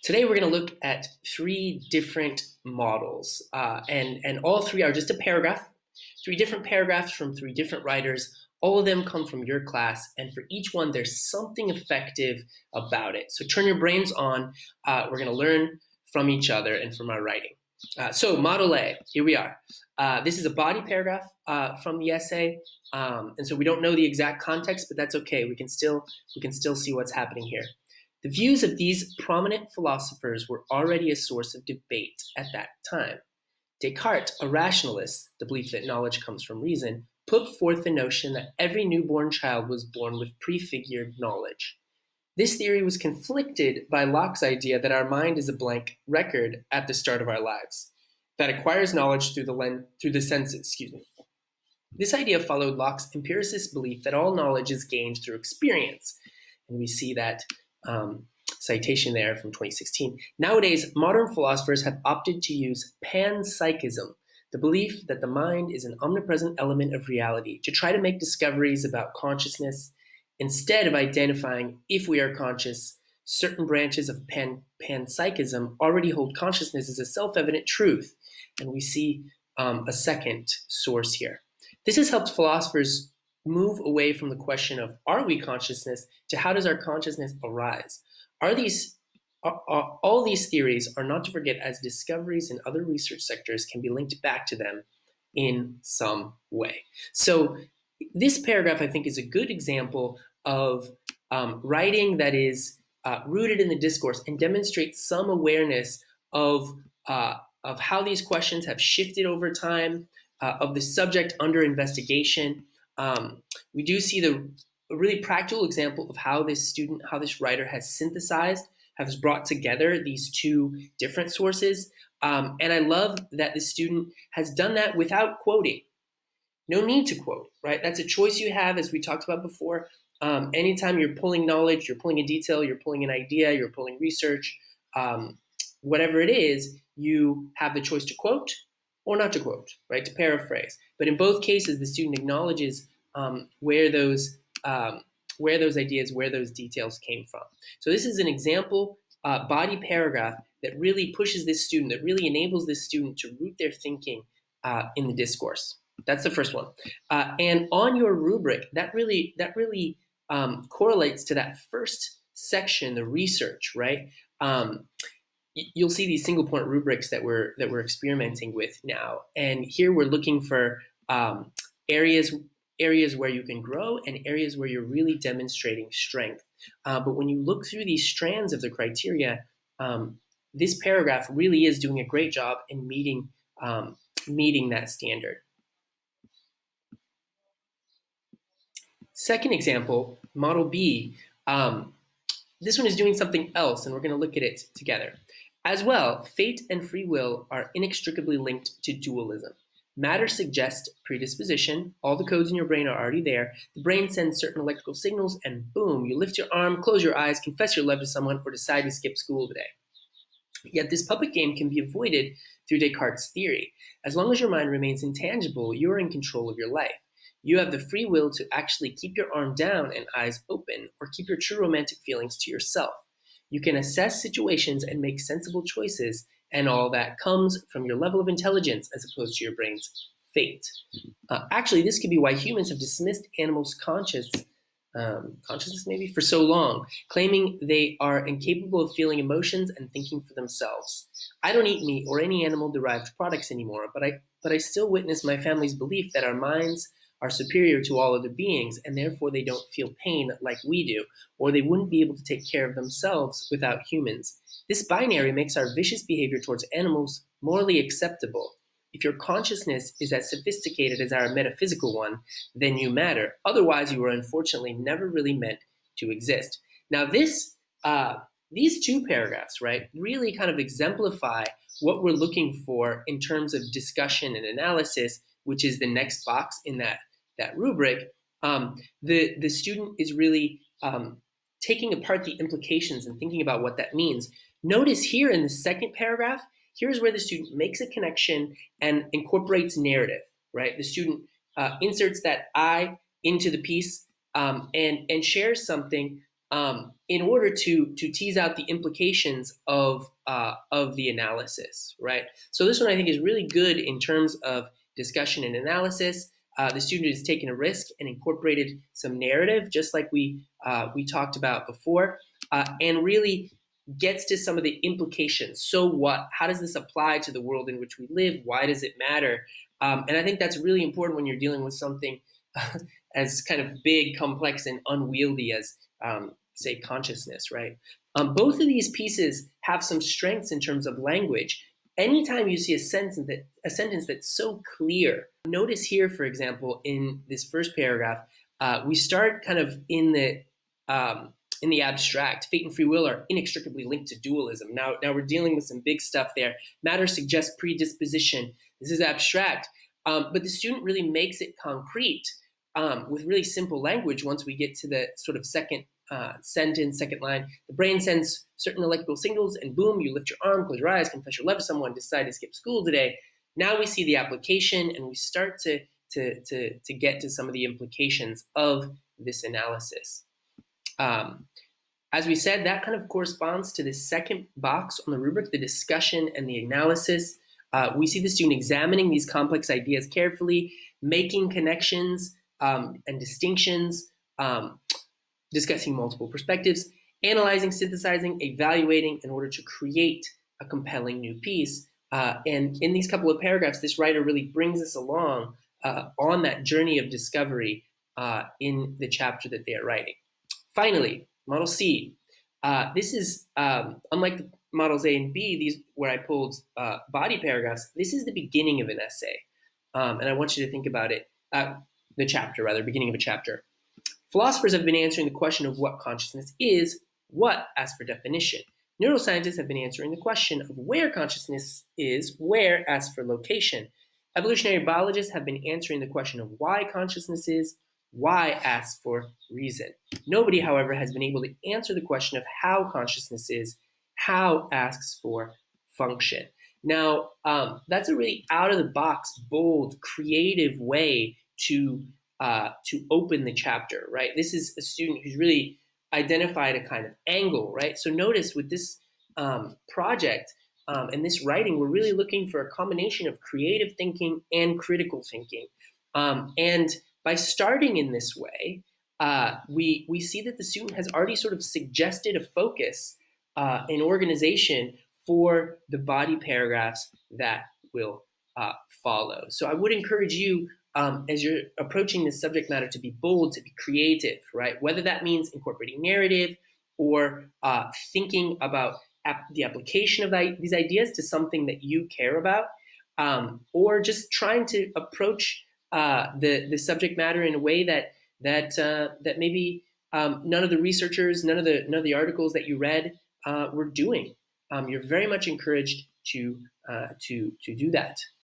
Today we're going to look at three different models, and all three are just a paragraph, three different paragraphs from three different writers. All of them come from your class, and for each one there's something effective about it. So turn your brains on. We're going to learn from each other and from our writing. So Model A, here we are. This is a body paragraph from the essay, and so we don't know the exact context, but that's okay. We can still see what's happening here. The views of these prominent philosophers were already a source of debate at that time. Descartes, a rationalist, the belief that knowledge comes from reason, put forth the notion that every newborn child was born with prefigured knowledge. This theory was conflicted by Locke's idea that our mind is a blank record at the start of our lives, that acquires knowledge through the senses. This idea followed Locke's empiricist belief that all knowledge is gained through experience, and we see that citation there from 2016. Nowadays, modern philosophers have opted to use panpsychism, the belief that the mind is an omnipresent element of reality, to try to make discoveries about consciousness. Instead of identifying if we are conscious, certain branches of panpsychism already hold consciousness as a self-evident truth, and we see a second source here. This has helped philosophers move away from the question of are we consciousness to how does our consciousness arise? All these theories are not to forget as discoveries in other research sectors can be linked back to them in some way. So this paragraph, I think, is a good example of writing that is rooted in the discourse and demonstrates some awareness of how these questions have shifted over time, of the subject under investigation. We do see a really practical example of how this writer has synthesized, has brought together these two different sources. And I love that the student has done that without quoting. No need to quote, right? That's a choice you have, as we talked about before. Anytime you're pulling knowledge, you're pulling a detail, you're pulling an idea, you're pulling research, whatever it is, you have the choice to quote or not to quote, right? To paraphrase. But in both cases, the student acknowledges where those ideas, where those details came from. So this is an example body paragraph that really pushes this student, that really enables this student to root their thinking in the discourse. That's the first one. And on your rubric, that really correlates to that first section, the research, right? You'll see these single point rubrics that we're experimenting with now. And here we're looking for areas where you can grow and areas where you're really demonstrating strength. But when you look through these strands of the criteria, this paragraph really is doing a great job in meeting that standard. Second example, Model B. This one is doing something else, and we're going to look at it together. As well, fate and free will are inextricably linked to dualism. Matter suggests predisposition. All the codes in your brain are already there. The brain sends certain electrical signals, and boom, you lift your arm, close your eyes, confess your love to someone, or decide to skip school today. Yet this puppet game can be avoided through Descartes' theory. As long as your mind remains intangible, you are in control of your life. You have the free will to actually keep your arm down and eyes open, or keep your true romantic feelings to yourself. You can assess situations and make sensible choices, and all that comes from your level of intelligence as opposed to your brain's fate. Actually, this could be why humans have dismissed animals' consciousness maybe for so long, claiming they are incapable of feeling emotions and thinking for themselves. I don't eat meat or any animal-derived products anymore, but I still witness my family's belief that our minds are superior to all other beings, and therefore they don't feel pain like we do, or they wouldn't be able to take care of themselves without humans. This binary makes our vicious behavior towards animals morally acceptable. If your consciousness is as sophisticated as our metaphysical one, then you matter. Otherwise, you are unfortunately never really meant to exist. Now, these two paragraphs, right, really kind of exemplify what we're looking for in terms of discussion and analysis, which is the next box in that rubric. The student is really taking apart the implications and thinking about what that means. Notice here in the second paragraph, here's where the student makes a connection and incorporates narrative, right? The student inserts that I into the piece and shares something in order to tease out the implications of the analysis, right? So this one I think is really good in terms of discussion and analysis. The student has taken a risk and incorporated some narrative, just like we talked about before, and really gets to some of the implications. So what? How does this apply to the world in which we live? Why does it matter? And I think that's really important when you're dealing with something as kind of big, complex, and unwieldy as, say, consciousness, right? Both of these pieces have some strengths in terms of language. Anytime you see a sentence that's so clear, notice here, for example, in this first paragraph, we start kind of in the abstract. Fate and free will are inextricably linked to dualism. Now we're dealing with some big stuff there. Matter suggests predisposition. This is abstract, but the student really makes it concrete with really simple language. Once we get to the sort of second sentence, second line, the brain sends certain electrical signals, and boom, you lift your arm, close your eyes, confess your love to someone, decide to skip school today. Now we see the application, and we start to get to some of the implications of this analysis. As we said, that kind of corresponds to the second box on the rubric, the discussion and the analysis. We see the student examining these complex ideas carefully, making connections and distinctions, discussing multiple perspectives, analyzing, synthesizing, evaluating in order to create a compelling new piece. And in these couple of paragraphs, this writer really brings us along on that journey of discovery in the chapter that they are writing. Finally, Model C. This is, unlike the Models A and B, these where I pulled body paragraphs, this is the beginning of an essay. And I want you to think about it, the chapter, rather, beginning of a chapter. Philosophers have been answering the question of what consciousness is, what asks for definition. Neuroscientists have been answering the question of where consciousness is, where asks for location. Evolutionary biologists have been answering the question of why consciousness is, why asks for reason. Nobody, however, has been able to answer the question of how consciousness is, how asks for function. Now, that's a really out-of-the-box, bold, creative way to open the chapter, right? This is a student who's really identified a kind of angle, right? So notice with this project and this writing, we're really looking for a combination of creative thinking and critical thinking. And by starting in this way, we see that the student has already sort of suggested a focus, an organization for the body paragraphs that will follow. So I would encourage you, as you're approaching this subject matter, to be bold, to be creative, right? Whether that means incorporating narrative or thinking about the application of these ideas to something that you care about, or just trying to approach the subject matter in a way that maybe none of the researchers, none of the articles that you read were doing. You're very much encouraged to do that.